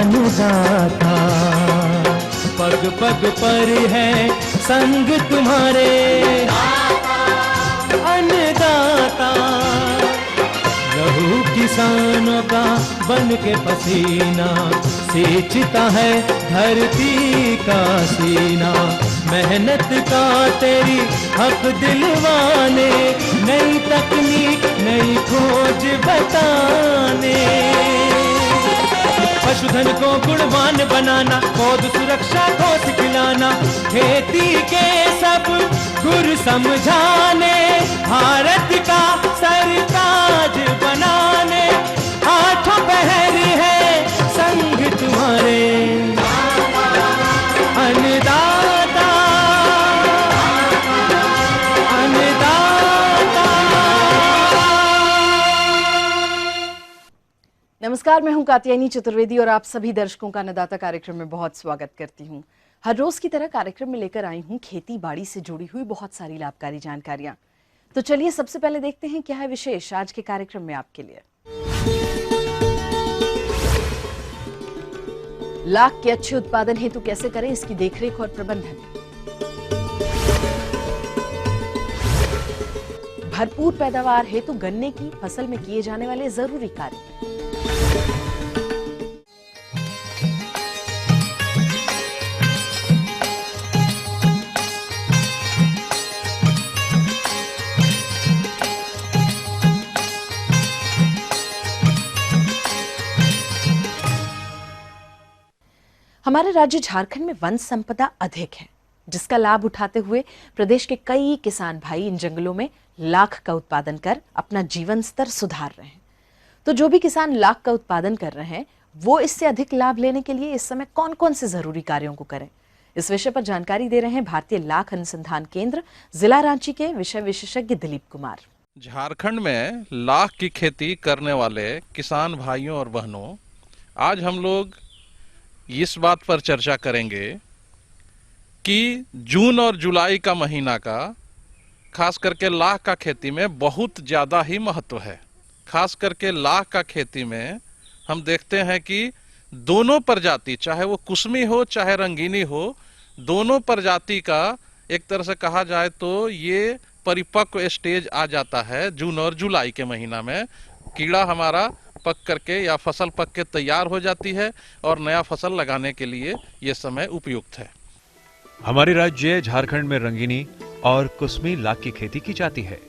अन्नदाता, पग पग पर है संग तुम्हारे अन्नदाता। लहू किसानों का बन के पसीना सींचता है धरती का सीना। मेहनत का तेरी हक दिलवाने, नई तकनीक नई खोज बताने। पशुधन को गुणवान बनाना, पौध सुरक्षा को सिखलाना, खेती के सब गुर समझाने, भारत का सरताज बनाने। आठों पहर है संग तुम्हारे अन्नदाता, अन्नदाता। नमस्कार, मैं हूं कात्यायनी चतुर्वेदी और आप सभी दर्शकों का अन्नदाता कार्यक्रम में बहुत स्वागत करती हूं। हर रोज की तरह कार्यक्रम में लेकर आई हूं खेती बाड़ी से जुड़ी हुई बहुत सारी लाभकारी जानकारियां। तो चलिए सबसे पहले देखते हैं क्या है विशेष आज के कार्यक्रम में आपके लिए। लाख के अच्छे उत्पादन हेतु कैसे करें इसकी देखरेख और प्रबंधन। भरपूर पैदावार हेतु गन्ने की फसल में किए जाने वाले जरूरी कार्य। हमारे राज्य झारखंड में वन संपदा अधिक है, जिसका लाभ उठाते हुए प्रदेश के कई किसान भाई इन जंगलों में लाख का उत्पादन कर अपना जीवन स्तर सुधार रहे हैं। तो जो भी किसान लाख का उत्पादन कर रहे हैं, वो इससे अधिक लाभ लेने के लिए इस समय कौन कौन से जरूरी कार्यों को करें, इस विषय पर जानकारी दे रहे हैं भारतीय लाख अनुसंधान केंद्र जिला रांची के विषय विशेषज्ञ दिलीप कुमार। झारखंड में लाख की खेती करने वाले किसान भाइयों और बहनों, आज हम लोग इस बात पर चर्चा करेंगे कि जून और जुलाई का महीना का खास करके लाख का खेती में बहुत ज़्यादा ही महत्व है। खास करके लाख का खेती में हम देखते हैं कि दोनों प्रजाति, चाहे वो कुसमी हो चाहे रंगीनी हो, दोनों प्रजाति का एक तरह से कहा जाए तो ये परिपक्व स्टेज आ जाता है जून और जुलाई के महीना में। कीड़ा हमारा पक करके या फसल पक के तैयार हो जाती है और नया फसल लगाने के लिए ये समय उपयुक्त है। हमारे राज्य झारखंड में रंगीनी और कुसमी लाख की खेती की जाती है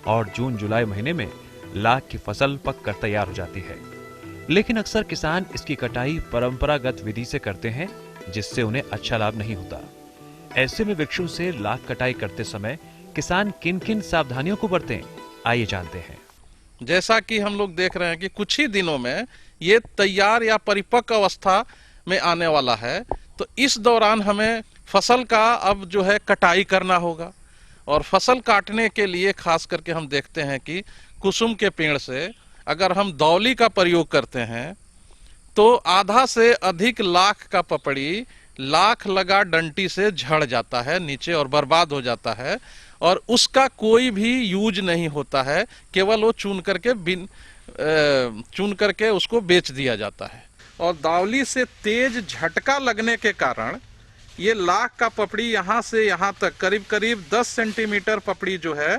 और जून जुलाई महीने में लाख की फसल पक कर तैयार हो जाती है। लेकिन अक्सर किसान इसकी कटाई परंपरागत विधि से करते हैं, जिससे उन्हें अच्छा लाभ नहीं होता। ऐसे में वृक्षों से लाख कटाई करते समय किसान किन किन सावधानियों को बरतें, आइए जानते हैं। जैसा कि हम लोग देख रहे हैं कि कुछ ही दिनों में ये तैयार या परिपक्व अवस्था में आने वाला है, तो इस दौरान हमें फसल का अब जो है कटाई करना होगा। और फसल काटने के लिए खास करके हम देखते हैं कि कुसुम के पेड़ से अगर हम दौली का प्रयोग करते हैं तो आधा से अधिक लाख का पपड़ी लाख लगा डंटी से झड़ जाता है नीचे और बर्बाद हो जाता है, और उसका कोई भी यूज नहीं होता है, केवल वो चून करके उसको बेच दिया जाता है। और दावली से तेज झटका लगने के कारण ये लाख का पपड़ी यहाँ से यहाँ तक करीब करीब 10 सेंटीमीटर पपड़ी जो है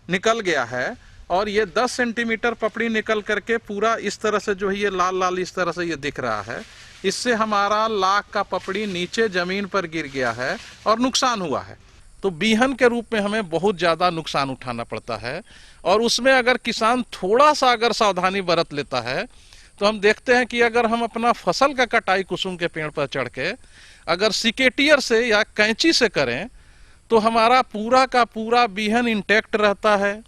निकल गया है। और ये 10 सेंटीमीटर पपड़ी निकल करके पूरा इस तरह से जो है ये लाल लाल इस तरह से ये दिख रहा है। इससे हमारा लाख का पपड़ी नीचे जमीन पर गिर गया है और नुकसान हुआ है। तो बीहन के रूप में हमें बहुत ज़्यादा नुकसान उठाना पड़ता है। और उसमें अगर किसान थोड़ा सा अगर सावधानी बरत लेता है तो हम देखते हैं कि अगर हम अपना फसल का कटाई कुसुम के पेड़ पर चढ़ के अगर सिकेटियर से या कैंची से करें तो हमारा पूरा का पूरा बीहन इंटैक्ट रहता है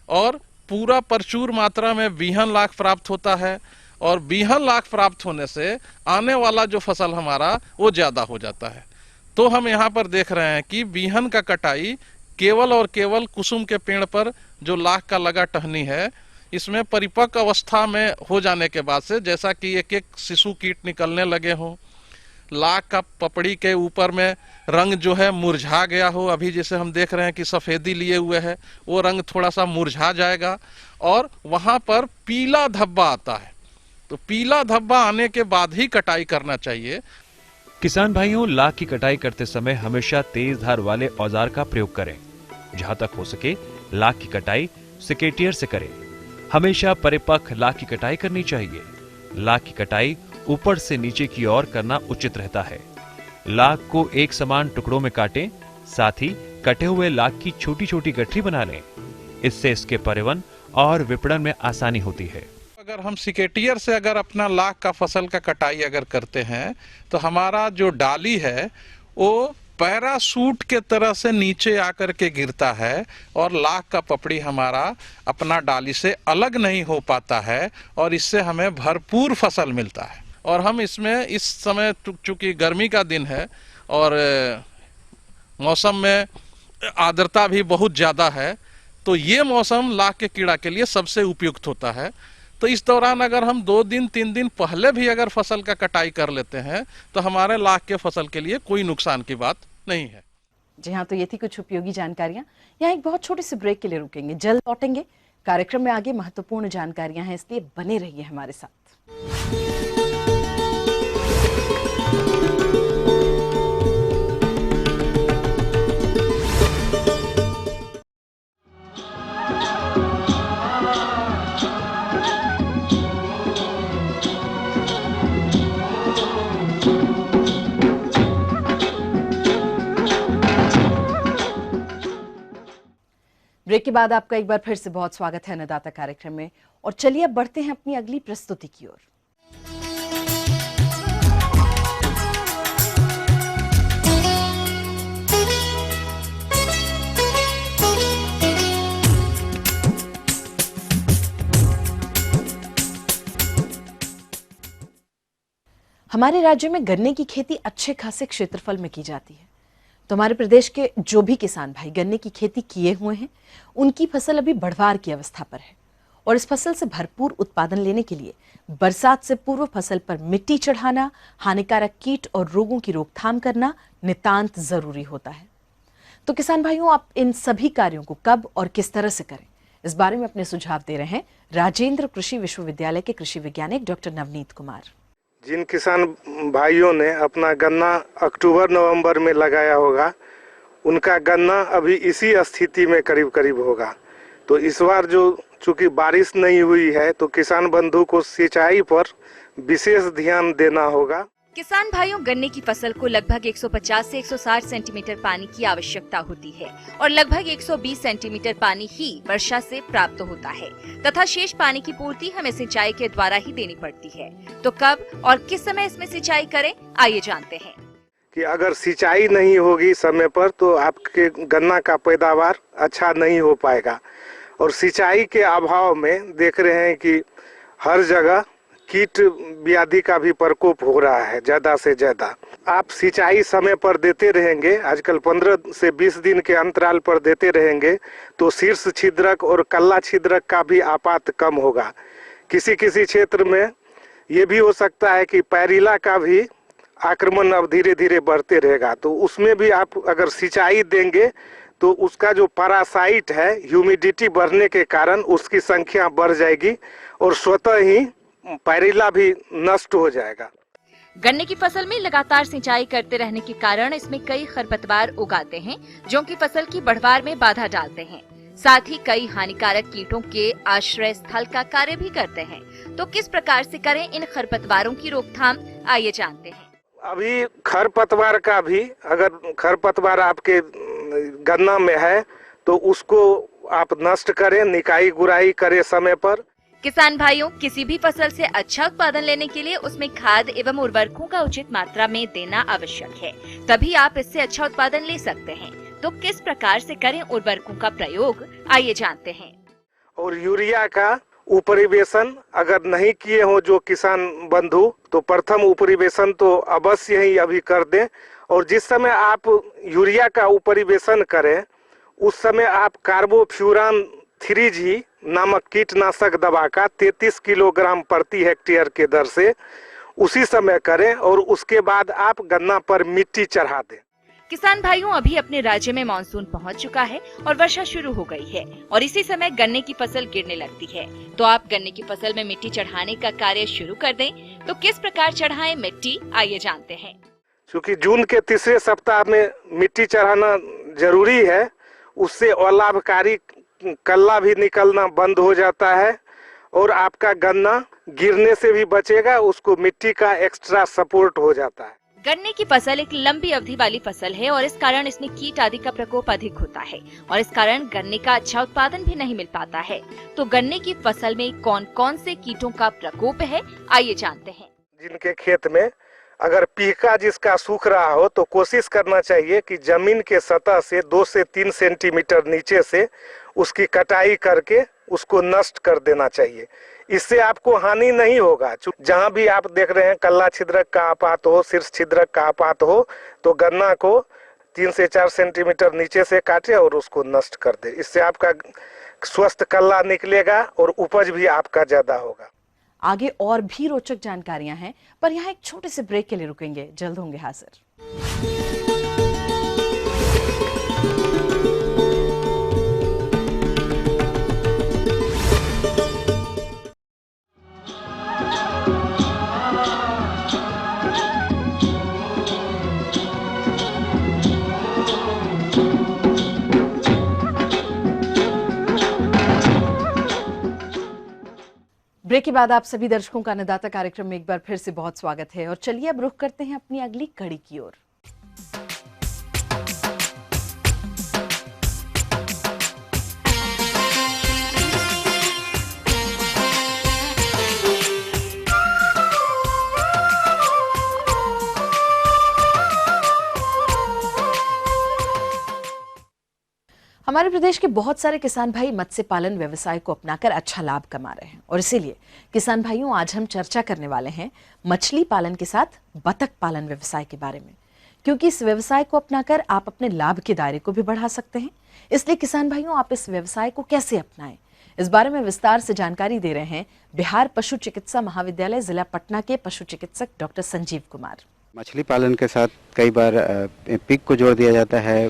और पूरा प्रचुर मात्रा में बीहन लाख प्राप्त होता है। और बीहन लाख प्राप्त होने से आने वाला जो फसल हमारा वो ज़्यादा हो जाता है। तो हम यहाँ पर देख रहे हैं कि बीहन का कटाई केवल और केवल कुसुम के पेड़ पर जो लाख का लगा टहनी है, इसमें परिपक्व अवस्था में हो जाने के बाद से, जैसा कि एक एक शिशु कीट निकलने लगे हों, लाख का पपड़ी के ऊपर में रंग जो है मुरझा गया हो, अभी जैसे हम देख रहे हैं कि सफ़ेदी लिए हुए है, वो रंग थोड़ा सा मुरझा जाएगा और वहाँ पर पीला धब्बा आता है। तो पीला धब्बा आने के बाद ही कटाई करना चाहिए। किसान भाइयों, लाख की कटाई करते समय हमेशा तेज धार वाले औजार का प्रयोग करें। जहां तक हो सके लाख की कटाई सिकेटियर से करें। हमेशा परिपक्व लाख की कटाई करनी चाहिए। लाख की कटाई ऊपर से नीचे की ओर करना उचित रहता है। लाख को एक समान टुकड़ों में काटें, साथ ही कटे हुए लाख की छोटी छोटी गठरी बना लें। इससे इसके परिवहन और विपणन में आसानी होती है। अगर हम सिकेटियर से अगर अपना लाख का फसल का कटाई अगर करते हैं तो हमारा जो डाली है वो पैरासूट के तरह से नीचे आकर के गिरता है और लाख का पपड़ी हमारा अपना डाली से अलग नहीं हो पाता है और इससे हमें भरपूर फसल मिलता है। और हम इसमें इस समय चूंकि गर्मी का दिन है और मौसम में आर्द्रता भी बहुत ज़्यादा है, तो ये मौसम लाख के कीड़ा के लिए सबसे उपयुक्त होता है। तो इस दौरान अगर हम 2 दिन 3 दिन पहले भी अगर फसल का कटाई कर लेते हैं तो हमारे लाख के फसल के लिए कोई नुकसान की बात नहीं है। जी हाँ, तो ये थी कुछ उपयोगी जानकारियां। यहाँ एक बहुत छोटे से ब्रेक के लिए रुकेंगे, जल्द लौटेंगे। कार्यक्रम में आगे महत्वपूर्ण जानकारियां हैं, इसलिए बने रहिए हमारे साथ। ब्रेक के बाद आपका एक बार फिर से बहुत स्वागत है अन्नदाता कार्यक्रम में। और चलिए अब बढ़ते हैं अपनी अगली प्रस्तुति की ओर। हमारे राज्य में गन्ने की खेती अच्छे खासे क्षेत्रफल में की जाती है। तो हमारे प्रदेश के जो भी किसान भाई गन्ने की खेती किए हुए हैं, उनकी फसल अभी बढ़वार की अवस्था पर है। और इस फसल से भरपूर उत्पादन लेने के लिए बरसात से पूर्व फसल पर मिट्टी चढ़ाना, हानिकारक कीट और रोगों की रोकथाम करना नितांत जरूरी होता है। तो किसान भाइयों, आप इन सभी कार्यों को कब और किस तरह से करें, इस बारे में अपने सुझाव दे रहे हैं राजेंद्र कृषि विश्वविद्यालय के कृषि वैज्ञानिक डॉक्टर नवनीत कुमार। जिन किसान भाइयों ने अपना गन्ना अक्टूबर नवंबर में लगाया होगा, उनका गन्ना अभी इसी स्थिति में करीब करीब होगा। तो इस बार जो चूंकि बारिश नहीं हुई है, तो किसान बंधु को सिंचाई पर विशेष ध्यान देना होगा। किसान भाइयों, गन्ने की फसल को लगभग 150 से 160 सेंटीमीटर पानी की आवश्यकता होती है और लगभग 120 सेंटीमीटर पानी ही वर्षा से प्राप्त होता है तथा शेष पानी की पूर्ति हमें सिंचाई के द्वारा ही देनी पड़ती है। तो कब और किस समय इसमें सिंचाई करें, आइए जानते हैं। कि अगर सिंचाई नहीं होगी समय पर तो आपके गन्ना का पैदावार अच्छा नहीं हो पाएगा। और सिंचाई के अभाव में देख रहे हैं कि हर जगह कीट व्याधि का भी प्रकोप हो रहा है ज्यादा से ज्यादा। आप सिंचाई समय पर देते रहेंगे, आजकल 15 से 20 दिन के अंतराल पर देते रहेंगे, तो शीर्ष छिद्रक और कल्ला छिद्रक का भी आपात कम होगा। किसी किसी क्षेत्र में ये भी हो सकता है कि पैरीला का भी आक्रमण अब धीरे धीरे बढ़ते रहेगा। तो उसमें भी आप अगर सिंचाई देंगे तो उसका जो पैरासाइट है, ह्यूमिडिटी बढ़ने के कारण उसकी संख्या बढ़ जाएगी और स्वतः ही पैरीला भी नष्ट हो जाएगा। गन्ने की फसल में लगातार सिंचाई करते रहने के कारण इसमें कई खरपतवार उगाते हैं जो कि फसल की बढ़वार में बाधा डालते हैं। साथ ही कई हानिकारक कीटों के आश्रय स्थल का कार्य भी करते हैं। तो किस प्रकार से करें इन खरपतवारों की रोकथाम, आइए जानते हैं। अभी खरपतवार का भी, अगर खरपतवार आपके गन्ना में है तो उसको आप नष्ट करें, निकाई गुड़ाई करें समय पर। किसान भाइयों, किसी भी फसल से अच्छा उत्पादन लेने के लिए उसमें खाद एवं उर्वरकों का उचित मात्रा में देना आवश्यक है, तभी आप इससे अच्छा उत्पादन ले सकते हैं। तो किस प्रकार से करें उर्वरकों का प्रयोग, आइए जानते हैं। और यूरिया का उपरिवेशन अगर नहीं किए हो जो किसान बंधु, तो प्रथम उपरिवेशन तो अवश्य ही अभी कर दें। और जिस समय आप यूरिया का उपरिवेशन करें उस समय आप कार्बोफ्यूरान 3G नामक कीटनाशक दवा का 33 किलोग्राम प्रति हेक्टेयर के दर से उसी समय करें और उसके बाद आप गन्ना पर मिट्टी चढ़ा दें। किसान भाइयों, अभी अपने राज्य में मानसून पहुंच चुका है और वर्षा शुरू हो गई है और इसी समय गन्ने की फसल गिरने लगती है। तो आप गन्ने की फसल में मिट्टी चढ़ाने का कार्य शुरू कर दें। तो किस प्रकार चढ़ाएं मिट्टी, आइए जानते हैं। क्योंकि जून के तीसरे सप्ताह में मिट्टी चढ़ाना जरूरी है, उससे अलाभकारी कल्ला भी निकलना बंद हो जाता है और आपका गन्ना गिरने से भी बचेगा, उसको मिट्टी का एक्स्ट्रा सपोर्ट हो जाता है। गन्ने की फसल एक लंबी अवधि वाली फसल है और इस कारण इसमें कीट आदि का प्रकोप अधिक होता है और इस कारण गन्ने का अच्छा उत्पादन भी नहीं मिल पाता है। तो गन्ने की फसल में कौन कौन से कीटों का प्रकोप है, आइए जानते हैं। जिनके खेत में अगर पीका जिसका सूख रहा हो तो कोशिश करना चाहिए कि जमीन के सतह से 2 से 3 सेंटीमीटर नीचे से उसकी कटाई करके उसको नष्ट कर देना चाहिए। इससे आपको हानि नहीं होगा। जहां भी आप देख रहे हैं कल्ला छिद्रक का आपात हो, शीर्ष छिद्रक का आपात हो, तो गन्ना को 3 से 4 सेंटीमीटर नीचे से काटे और उसको नष्ट कर दे। इससे आपका स्वस्थ कल्ला निकलेगा और उपज भी आपका ज्यादा होगा। आगे और भी रोचक जानकारियां हैं, पर यहाँ एक छोटे से ब्रेक के लिए रुकेंगे, जल्द होंगे हाजिर। ब्रेक के बाद आप सभी दर्शकों का अन्नदाता कार्यक्रम में एक बार फिर से बहुत स्वागत है और चलिए अब रुख करते हैं अपनी अगली कड़ी की ओर। हमारे प्रदेश के बहुत सारे किसान भाई मत्स्य पालन व्यवसाय को अपनाकर अच्छा लाभ कमा रहे हैं और इसीलिए किसान भाइयों, आज हम चर्चा करने वाले हैं मछली पालन के साथ बतख पालन व्यवसाय के बारे में, क्योंकि इस व्यवसाय को अपनाकर आप अपने लाभ के दायरे को भी बढ़ा सकते हैं। इसलिए किसान भाइयों, आप इस व्यवसाय को कैसे अपनाएं, इस बारे में विस्तार से जानकारी दे रहे हैं बिहार पशु चिकित्सा महाविद्यालय जिला पटना के पशु चिकित्सक डॉक्टर संजीव कुमार। मछली पालन के साथ कई बार पिग को जोड़ दिया जाता है,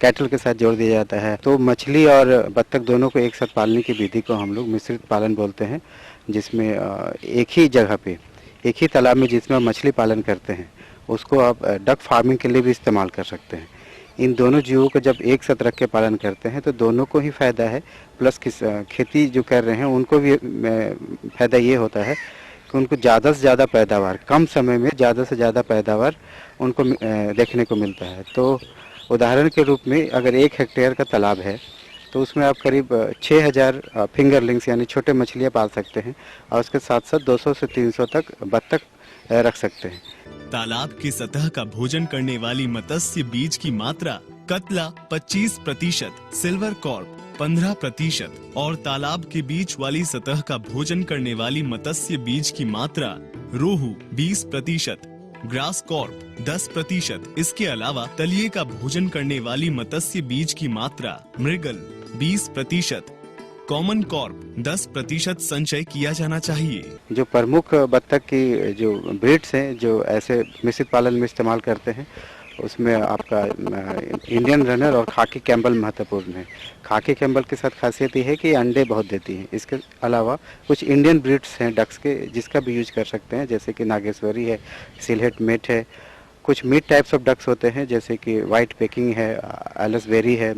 कैटल के साथ जोड़ दिया जाता है। तो मछली और बत्तख दोनों को एक साथ पालने की विधि को हम लोग मिश्रित पालन बोलते हैं, जिसमें एक ही जगह पे, एक ही तालाब में जिसमें आप मछली पालन करते हैं, उसको आप डक फार्मिंग के लिए भी इस्तेमाल कर सकते हैं। इन दोनों जीवों को जब एक साथ रख के पालन करते हैं तो दोनों को ही फायदा है, प्लस खेती जो कर रहे हैं उनको भी फायदा ये होता है कि उनको ज़्यादा से ज़्यादा पैदावार, कम समय में ज़्यादा से ज़्यादा पैदावार उनको देखने को मिलता है। तो उदाहरण के रूप में अगर 1 हेक्टेयर का तालाब है तो उसमें आप करीब 6000 फिंगरलिंग्स यानी छोटे मछलियाँ पाल सकते हैं और उसके साथ साथ 200 से 300 तक बत्तख रख सकते हैं। तालाब की सतह का भोजन करने वाली मत्स्य बीज की मात्रा कतला 25%, सिल्वर कॉर्प 15% और तालाब के बीच वाली सतह का भोजन करने वाली मत्स्य बीज की मात्रा रोहू 20%, ग्रास कॉर्प 10%। इसके अलावा तलिए का भोजन करने वाली मत्स्य बीज की मात्रा मृगल 20%, कॉमन कॉर्प 10% संचय किया जाना चाहिए। जो प्रमुख बत्तख की जो ब्रीड्स हैं जो ऐसे मिश्रित पालन में इस्तेमाल करते हैं, उसमें आपका इंडियन रनर और खाकी कैम्बल महत्वपूर्ण है। खाकी कैम्बल के साथ खासियत ये है कि अंडे बहुत देती हैं। इसके अलावा कुछ इंडियन ब्रीड्स हैं डक्स के, जिसका भी यूज कर सकते हैं, जैसे कि नागेश्वरी है, सिलहेट मेट है। कुछ मीट टाइप्स ऑफ डक्स होते हैं जैसे कि वाइट पेकिंग है, एलसबेरी है,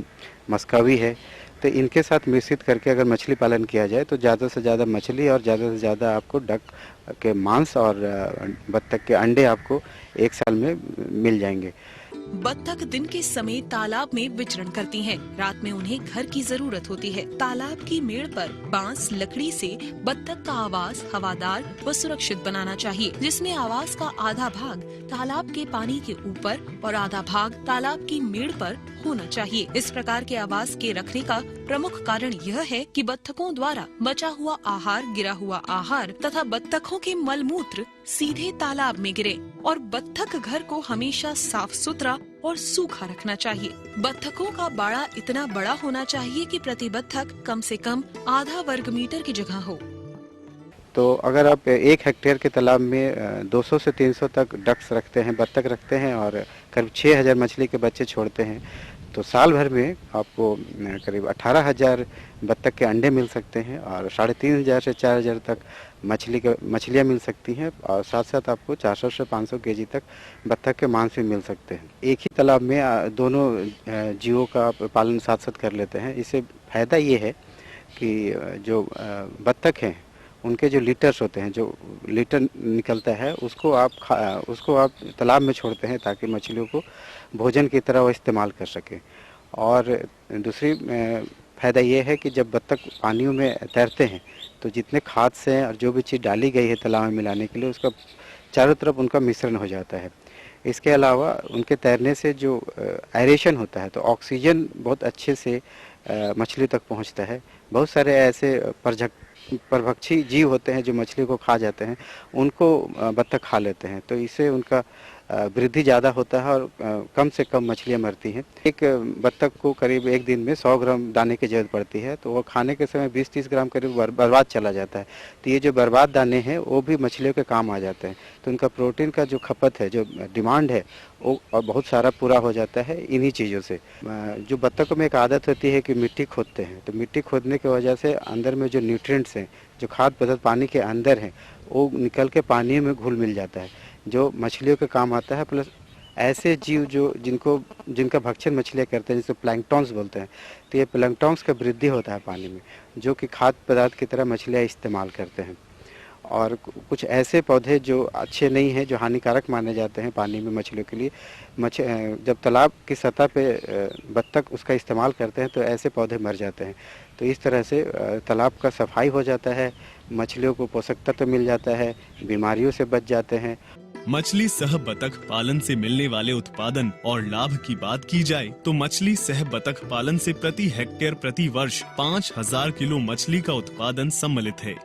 मस्कावी है। तो इनके साथ मिश्रित करके अगर मछली पालन किया जाए तो ज़्यादा से ज़्यादा मछली और ज़्यादा से ज़्यादा आपको डक के मांस और बत्तख के अंडे आपको 1 साल में मिल जाएंगे। बत्तख दिन के समय तालाब में विचरण करती हैं। रात में उन्हें घर की जरूरत होती है। तालाब की मेड़ पर बांस लकड़ी से बत्तख का आवास हवादार व सुरक्षित बनाना चाहिए, जिसमें आवास का आधा भाग तालाब के पानी के ऊपर और आधा भाग तालाब की मेड़ पर होना चाहिए। इस प्रकार के आवास के रखने का प्रमुख कारण यह है कि बत्तखों द्वारा बचा हुआ आहार, गिरा हुआ आहार तथा बत्तखों के मलमूत्र सीधे तालाब में गिरे और बत्तख घर को हमेशा साफ सुथरा और सूखा रखना चाहिए। बत्तखों का बाड़ा इतना बड़ा होना चाहिए कि प्रति बत्तख कम से कम आधा वर्ग मीटर की जगह हो। तो अगर आप 1 हेक्टेयर के तालाब में 200 से 300 तक डक्स रखते हैं, बत्तख रखते हैं और करीब 6000 मछली के बच्चे छोड़ते हैं, तो साल भर में आपको करीब 18,000 बत्तख के अंडे मिल सकते हैं और 3500 से 4000 तक मछलियाँ मिल सकती हैं और साथ साथ आपको 400 से 500 केजी तक बत्तख के मांस भी मिल सकते हैं। एक ही तालाब में दोनों जीवों का पालन साथ साथ कर लेते हैं। इससे फ़ायदा ये है कि जो बत्तख हैं उनके जो लीटर्स होते हैं, जो लीटर निकलता है उसको आप तालाब में छोड़ते हैं ताकि मछलियों को भोजन की तरह वो इस्तेमाल कर सकें। और दूसरी फ़ायदा ये है कि जब बत्तख पानियों में तैरते हैं तो जितने खाद से और जो भी चीज़ डाली गई है तालाब में मिलाने के लिए उसका चारों तरफ उनका मिश्रण हो जाता है। इसके अलावा उनके तैरने से जो एरेशन होता है तो ऑक्सीजन बहुत अच्छे से मछली तक पहुंचता है। बहुत सारे ऐसे परभक्षी जीव होते हैं जो मछली को खा जाते हैं, उनको बत्तख खा लेते हैं, तो इससे उनका वृद्धि ज़्यादा होता है और कम से कम मछलियाँ मरती हैं। एक बत्तख को करीब एक दिन में 100 ग्राम दाने की ज़रूरत पड़ती है, तो वो खाने के समय 20-30 ग्राम करीब बर्बाद चला जाता है। तो ये जो बर्बाद दाने हैं वो भी मछलियों के काम आ जाते हैं, तो उनका प्रोटीन का जो खपत है, जो डिमांड है, वो बहुत सारा पूरा हो जाता है इन्हीं चीज़ों से। जो बत्तखों में एक आदत होती है कि मिट्टी खोदते हैं, तो मिट्टी खोदने की वजह से अंदर में जो न्यूट्रिएंट्स हैं, जो खाद्य पदार्थ पानी के अंदर हैं, वो निकल के पानी में घुल मिल जाता है, जो मछलियों के काम आता है। प्लस ऐसे जीव जिनका भक्षण मछलियाँ करते हैं, जिसे प्लैंकटॉन्स बोलते हैं, तो ये प्लैंकटॉन्स का वृद्धि होता है पानी में, जो कि खाद्य पदार्थ की तरह मछलियाँ इस्तेमाल करते हैं। और कुछ ऐसे पौधे जो अच्छे नहीं हैं, जो हानिकारक माने जाते हैं पानी में मछलियों के लिए, जब तालाब की सतह पे बत्तख उसका इस्तेमाल करते हैं तो ऐसे पौधे मर जाते हैं। तो इस तरह से तालाब का सफाई हो जाता है, मछलियों को पोषक तत्व मिल जाता है, बीमारियों से बच जाते हैं। मछली सह बतख पालन से मिलने वाले उत्पादन और लाभ की बात की जाए तो मछली सह बतख पालन से प्रति हेक्टेयर प्रति वर्ष 5000 किलो मछली का उत्पादन सम्मिलित है।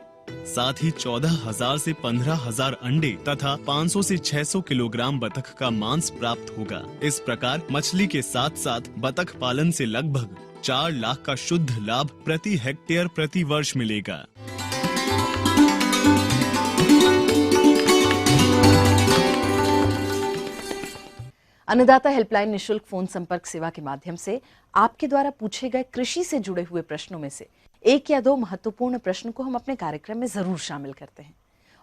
साथ ही 14,000 से 15,000 अंडे तथा 500 से 600 किलोग्राम बतख का मांस प्राप्त होगा। इस प्रकार मछली के साथ साथ बतख पालन से लगभग 4 लाख का शुद्ध लाभ प्रति हेक्टेयर प्रति वर्ष मिलेगा। अन्नदाता हेल्पलाइन निशुल्क फोन संपर्क सेवा के माध्यम से आपके द्वारा पूछे गए कृषि से जुड़े हुए प्रश्नों में से एक या दो महत्वपूर्ण प्रश्न को हम अपने कार्यक्रम में जरूर शामिल करते हैं,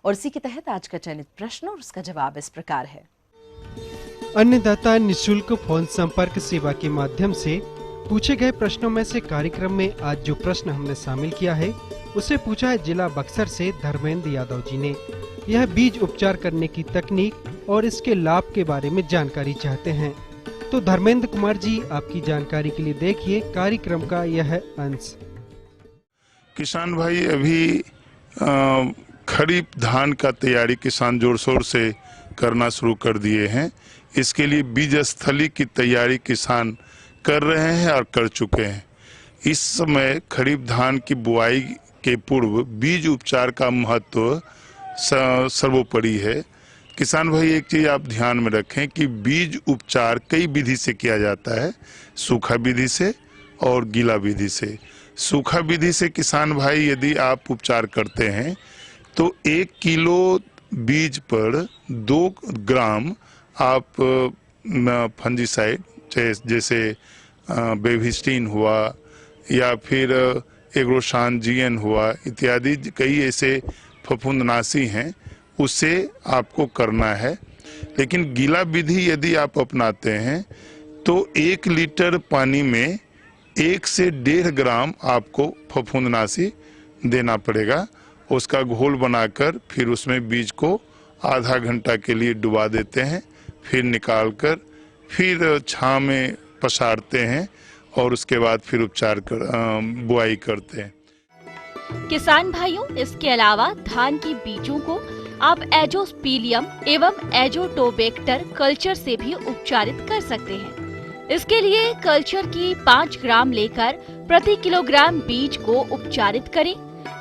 और इसी के तहत आज का चयनित प्रश्न और उसका जवाब इस प्रकार है। अन्नदाता निशुल्क फोन संपर्क सेवा के माध्यम से पूछे गए प्रश्नों में से कार्यक्रम में आज जो प्रश्न हमने शामिल किया है उसे पूछा है जिला बक्सर से धर्मेंद्र यादव जी ने। यह बीज उपचार करने की तकनीक और इसके लाभ के बारे में जानकारी चाहते हैं। तो धर्मेंद्र कुमार जी, आपकी जानकारी के लिए देखिए कार्यक्रम का यह अंश। किसान भाई, अभी खरीफ धान का तैयारी किसान जोर शोर से करना शुरू कर दिए हैं। इसके लिए बीज स्थली की तैयारी किसान कर रहे हैं और कर चुके हैं। इस समय खरीफ धान की बुआई के पूर्व बीज उपचार का महत्व सर्वोपरि है। किसान भाई, एक चीज आप ध्यान में रखें कि बीज उपचार कई विधि से किया जाता है, सूखा विधि से और गीला विधि से। सूखा विधि से किसान भाई यदि आप उपचार करते हैं तो 1 किलो बीज पर 2 ग्राम आप फंजीसाइड जैसे बेविस्टिन हुआ या फिर एग्रोसान जीएन हुआ इत्यादि कई ऐसे फफूंदनाशी हैं, उससे आपको करना है। लेकिन गीला विधि यदि आप अपनाते हैं तो 1 लीटर पानी में 1 से 1.5 ग्राम आपको फफूंदनाशी देना पड़ेगा। उसका घोल बनाकर फिर उसमें बीज को आधा घंटा के लिए डुबा देते हैं, फिर निकालकर फिर छांव में पसारते हैं और उसके बाद फिर उपचार बुआई करते हैं। किसान भाइयों, इसके अलावा धान की बीजों को आप एजोस्पीलियम एवं एजोटोबैक्टर कल्चर से भी उपचारित कर सकते हैं। इसके लिए कल्चर की 5 ग्राम लेकर प्रति किलोग्राम बीज को उपचारित करें।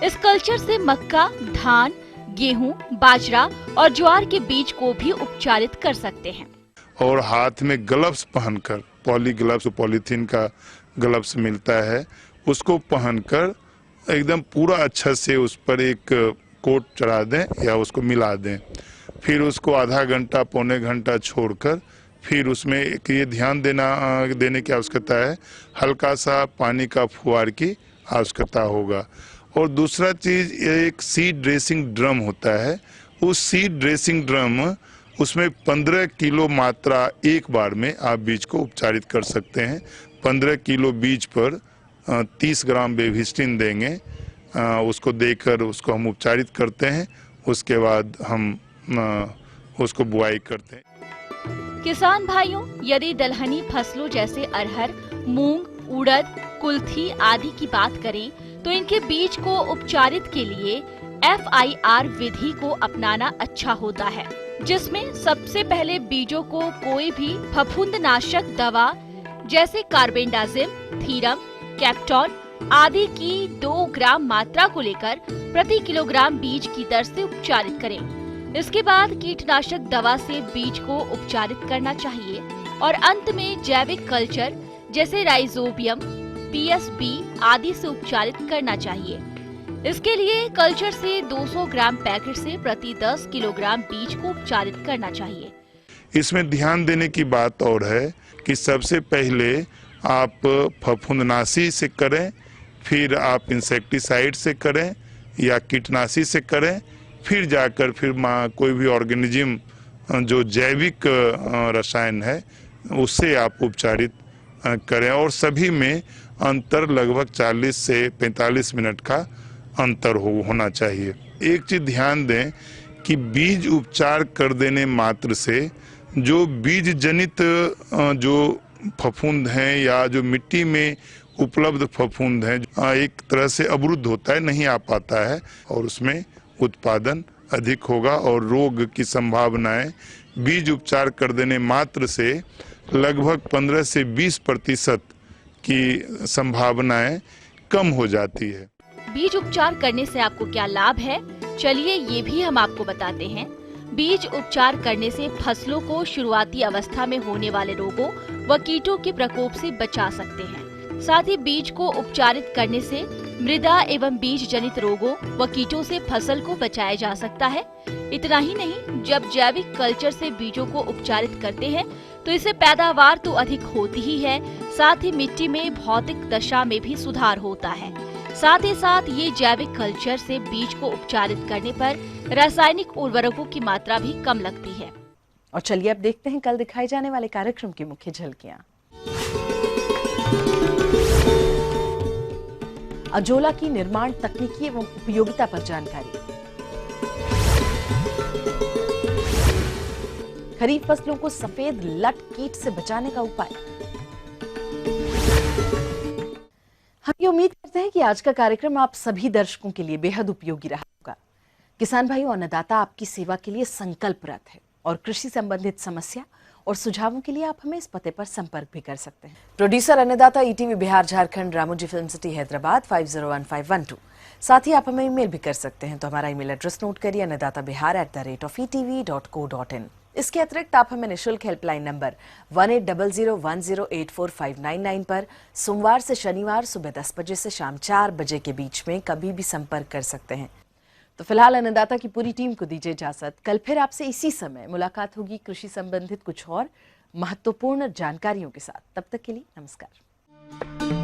इस कल्चर से मक्का, धान, गेहूं, बाजरा और ज्वार के बीज को भी उपचारित कर सकते हैं। और हाथ में ग्लव्स पहनकर, पॉली ग्लव्स, पॉलीथीन का ग्लव्स मिलता है, उसको पहनकर एकदम पूरा अच्छा से उस पर एक कोट चढ़ा दें या उसको मिला दें। फिर उसको आधा घंटा पौने घंटा छोड़कर फिर उसमें ये ध्यान देने की आवश्यकता है, हल्का सा पानी का फुहार की आवश्यकता होगा। और दूसरा चीज, एक सीड ड्रेसिंग ड्रम होता है। उस सीड ड्रेसिंग ड्रम, उसमें 15 किलो मात्रा एक बार में आप बीज को उपचारित कर सकते हैं। 15 किलो बीज पर 30 ग्राम बेविस्टिन देंगे, उसको देकर उसको हम उपचारित करते हैं। उसके बाद हम उसको बुआई करते हैं। किसान भाइयों, यदि दलहनी फसलों जैसे अरहर, मूंग, उड़द, कुल्थी आदि की बात करें तो इनके बीज को उपचारित के लिए FIR विधि को अपनाना अच्छा होता है, जिसमें सबसे पहले बीजों को कोई भी फफूंदनाशक दवा जैसे कार्बेंडाजिम, थीरम, कैप्टॉन आदि की 2 ग्राम मात्रा को लेकर प्रति किलोग्राम बीज की दर से उपचारित करें। इसके बाद कीटनाशक दवा से बीज को उपचारित करना चाहिए और अंत में जैविक कल्चर जैसे राइजोबियम, PSB आदि से उपचारित करना चाहिए। इसके लिए कल्चर से 200 ग्राम पैकेट से प्रति 10 किलोग्राम बीज को उपचारित करना चाहिए। इसमें ध्यान देने की बात और है कि सबसे पहले आप फफूंदनाशी से करें, फिर आप इंसेक्टिसाइड से करें या कीटनाशी से करें, फिर जाकर फिर कोई भी ऑर्गेनिज्म जो जैविक रसायन है उससे आप उपचारित करें। और सभी में अंतर लगभग 40 से 45 मिनट का अंतर होना चाहिए। एक चीज ध्यान दें कि बीज उपचार कर देने मात्र से जो बीज जनित जो फफूंद हैं या जो मिट्टी में उपलब्ध फफूंद हैं, एक तरह से अवरुद्ध होता है, नहीं आ पाता है और उसमें उत्पादन अधिक होगा और रोग की संभावनाएं बीज उपचार कर देने मात्र से लगभग 15 से 20% की संभावनाएं कम हो जाती है। बीज उपचार करने से आपको क्या लाभ है, चलिए ये भी हम आपको बताते हैं। बीज उपचार करने से फसलों को शुरुआती अवस्था में होने वाले रोगों व कीटों के प्रकोप से बचा सकते हैं। साथ ही बीज को उपचारित करने से मृदा एवं बीज जनित रोगों व कीटों से फसल को बचाया जा सकता है। इतना ही नहीं, जब जैविक कल्चर से बीजों को उपचारित करते हैं तो इससे पैदावार तो अधिक होती ही है, साथ ही मिट्टी में भौतिक दशा में भी सुधार होता है। साथ ही साथ ये जैविक कल्चर से बीज को उपचारित करने पर रासायनिक उर्वरकों की मात्रा भी कम लगती है। और चलिए अब देखते हैं कल दिखाए जाने वाले कार्यक्रम की मुख्य झलकियां। अजोला की निर्माण तकनीकी एवं उपयोगिता पर जानकारी। खरीफ फसलों को सफेद लट कीट से बचाने का उपाय। हम ये उम्मीद करते हैं कि आज का कार्यक्रम आप सभी दर्शकों के लिए बेहद उपयोगी रहा होगा। किसान भाई और अन्नदाता आपकी सेवा के लिए संकल्परत है और कृषि संबंधित समस्या और सुझावों के लिए आप हमें इस पते पर संपर्क भी कर सकते हैं। प्रोड्यूसर अन्नदाता ETV Bihar Jharkhand, Ramoji film city Hyderabad 501512। साथ ही आप हमें ईमेल भी कर सकते हैं, तो हमारा ईमेल एड्रेस नोट करिए annadatabihar@etv.co.in। इसके अतिरिक्त आप हमें निःशुल्क हेल्पलाइन नंबर 180010845999 पर सोमवार से शनिवार सुबह 10 बजे से शाम 4 बजे के बीच में कभी भी संपर्क कर सकते हैं। तो फिलहाल अन्नदाता की पूरी टीम को दीजिए इजाजत। कल फिर आपसे इसी समय मुलाकात होगी कृषि संबंधित कुछ और महत्वपूर्ण जानकारियों के साथ। तब तक के लिए नमस्कार।